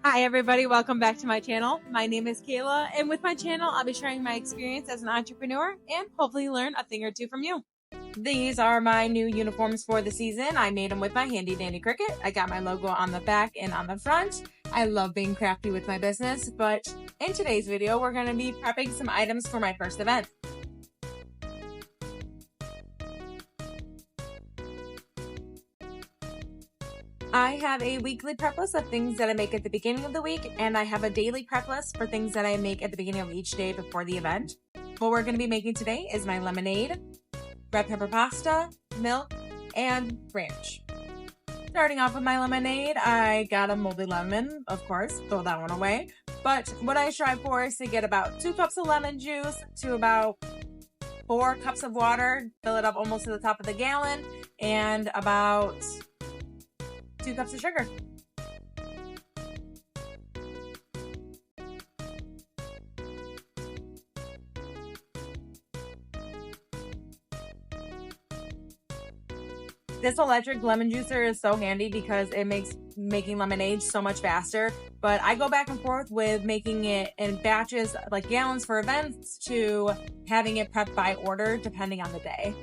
Hi everybody, welcome back to my channel. My name is Kayla, and with my channel, I'll be sharing my experience as an entrepreneur and hopefully learn a thing or two from you. These are my new uniforms for the season. I made them with my handy dandy Cricut. I got my logo on the back and on the front. I love being crafty with my business, but in today's video, we're going to be prepping some items for my first event. I have a weekly prep list of things that I make at the beginning of the week, and I have a daily prep list for things that I make at the beginning of each day before the event. What we're going to be making today is my lemonade, red pepper pasta, milk, and ranch. Starting off with my lemonade, I got a moldy lemon, of course, throw that one away. But what I strive for is to get about 2 cups of lemon juice to about 4 cups of water, fill it up almost to the top of the gallon, and about 2 cups of sugar. This electric lemon juicer is so handy because it makes making lemonade so much faster. But I go back and forth with making it in batches, like gallons for events, to having it prepped by order depending on the day.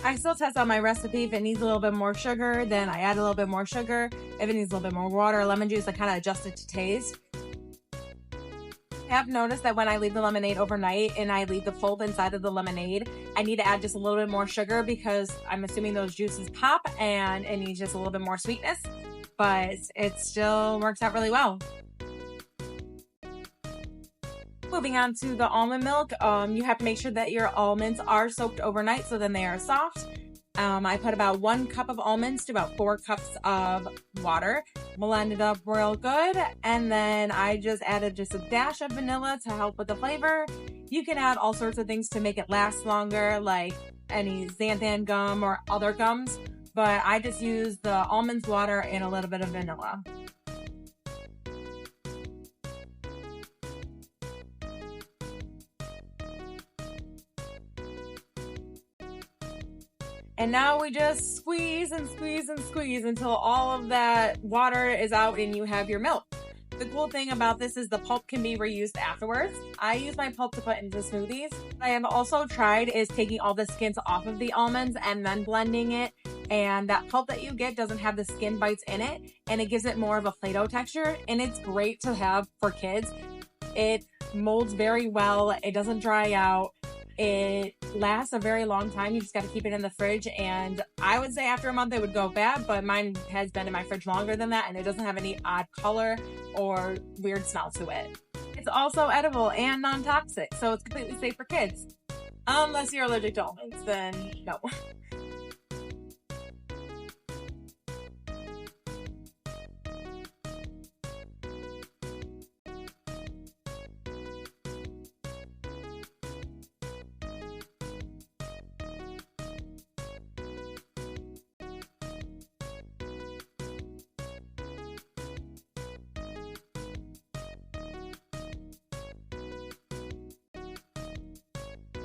I still test out my recipe. If it needs a little bit more sugar, then I add a little bit more sugar. If it needs a little bit more water or lemon juice, I kind of adjust it to taste. I have noticed that when I leave the lemonade overnight and I leave the pulp inside of the lemonade, I need to add just a little bit more sugar because I'm assuming those juices pop and it needs just a little bit more sweetness, but it still works out really well. Moving on to the almond milk, you have to make sure that your almonds are soaked overnight so then they are soft. I put about 1 cup of almonds to about 4 cups of water, blend it up real good, and then I just added just a dash of vanilla to help with the flavor. You can add all sorts of things to make it last longer, like any xanthan gum or other gums, but I just use the almonds, water, and a little bit of vanilla. And now we just squeeze and squeeze and squeeze until all of that water is out and you have your milk. The cool thing about this is the pulp can be reused afterwards. I use my pulp to put into smoothies. What I have also tried is taking all the skins off of the almonds and then blending it. And that pulp that you get doesn't have the skin bites in it, and it gives it more of a Play-Doh texture, and it's great to have for kids. It molds very well. It doesn't dry out. It lasts a very long time. You just got to keep it in the fridge, and I would say after a month it would go bad, but mine has been in my fridge longer than that, and it doesn't have any odd color or weird smell to it. It's also edible and non-toxic, so it's completely safe for kids. Unless you're allergic to almonds, then no.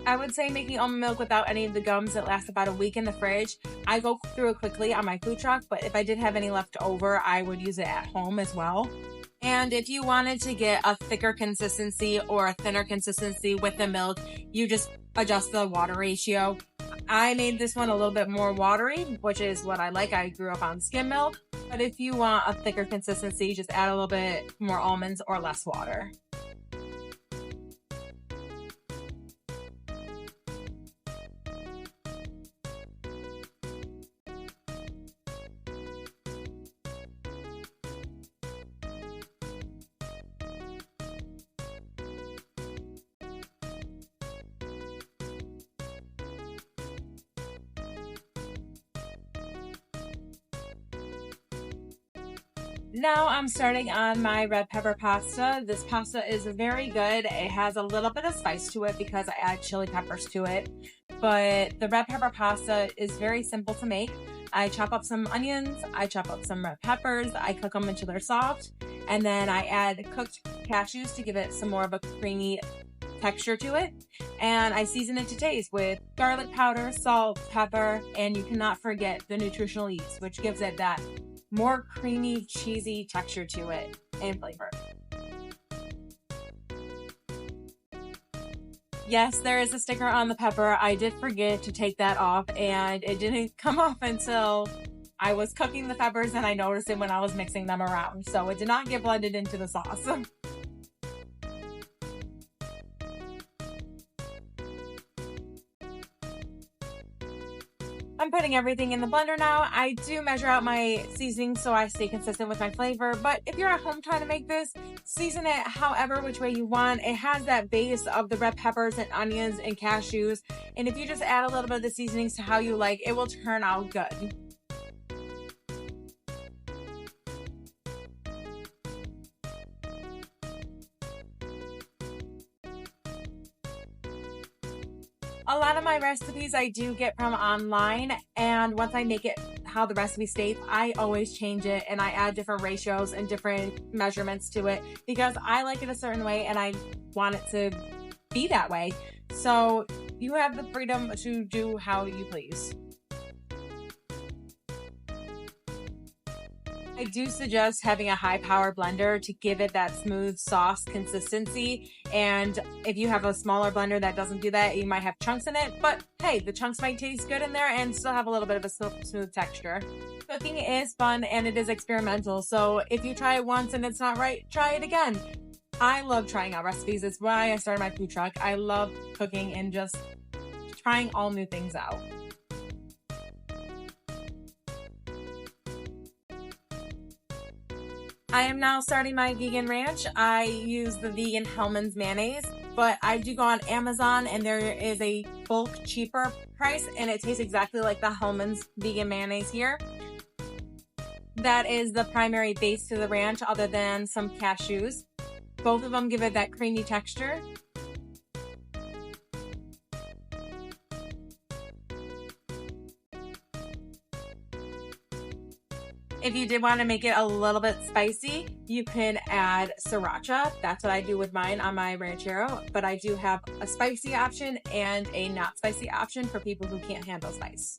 I would say making almond milk without any of the gums, it lasts about a week in the fridge. I go through it quickly on my food truck, but if I did have any left over, I would use it at home as well. And if you wanted to get a thicker consistency or a thinner consistency with the milk, you just adjust the water ratio. I made this one a little bit more watery, which is what I like. I grew up on skim milk. But if you want a thicker consistency, just add a little bit more almonds or less water. Now I'm starting on my red pepper pasta. This pasta is very good. It has a little bit of spice to it because I add chili peppers to it. But the red pepper pasta is very simple to make. I chop up some onions, I chop up some red peppers, I cook them until they're soft, and then I add cooked cashews to give it some more of a creamy texture to it. And I season it to taste with garlic powder, salt, pepper, and you cannot forget the nutritional yeast, which gives it that more creamy, cheesy texture to it and flavor. Yes, there is a sticker on the pepper. I did forget to take that off, and it didn't come off until I was cooking the peppers, and I noticed it when I was mixing them around. So it did not get blended into the sauce. I'm putting everything in the blender now. I do measure out my seasoning so I stay consistent with my flavor, but if you're at home trying to make this, season it however which way you want. It has that base of the red peppers and onions and cashews, and if you just add a little bit of the seasonings to how you like, it will turn out good. A lot of my recipes I do get from online, and once I make it how the recipe states, I always change it and I add different ratios and different measurements to it because I like it a certain way and I want it to be that way. So you have the freedom to do how you please. I do suggest having a high power blender to give it that smooth sauce consistency. And if you have a smaller blender that doesn't do that, you might have chunks in it, but hey, the chunks might taste good in there and still have a little bit of a smooth texture. Cooking is fun and it is experimental. So if you try it once and it's not right, try it again. I love trying out recipes. It's why I started my food truck. I love cooking and just trying all new things out. I am now starting my vegan ranch. I use the vegan Hellmann's mayonnaise, but I do go on Amazon and there is a bulk cheaper price and it tastes exactly like the Hellmann's vegan mayonnaise here. That is the primary base to the ranch other than some cashews. Both of them give it that creamy texture. If you did want to make it a little bit spicy, you can add sriracha. That's what I do with mine on my ranchero, but I do have a spicy option and a not spicy option for people who can't handle spice.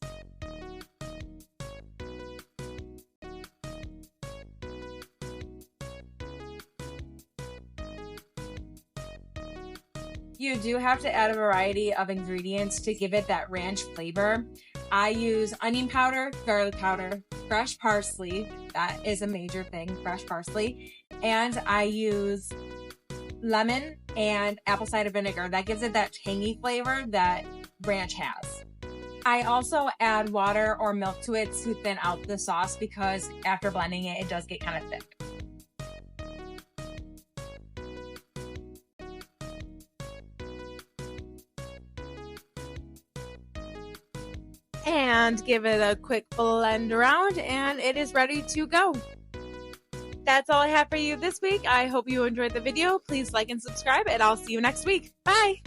You do have to add a variety of ingredients to give it that ranch flavor. I use onion powder, garlic powder, fresh parsley. That is a major thing, fresh parsley. And I use lemon and apple cider vinegar. That gives it that tangy flavor that ranch has. I also add water or milk to it to thin out the sauce because after blending it, it does get kind of thick. And give it a quick blend around and it is ready to go. That's all I have for you this week. I hope you enjoyed the video. Please like and subscribe and I'll see you next week. Bye!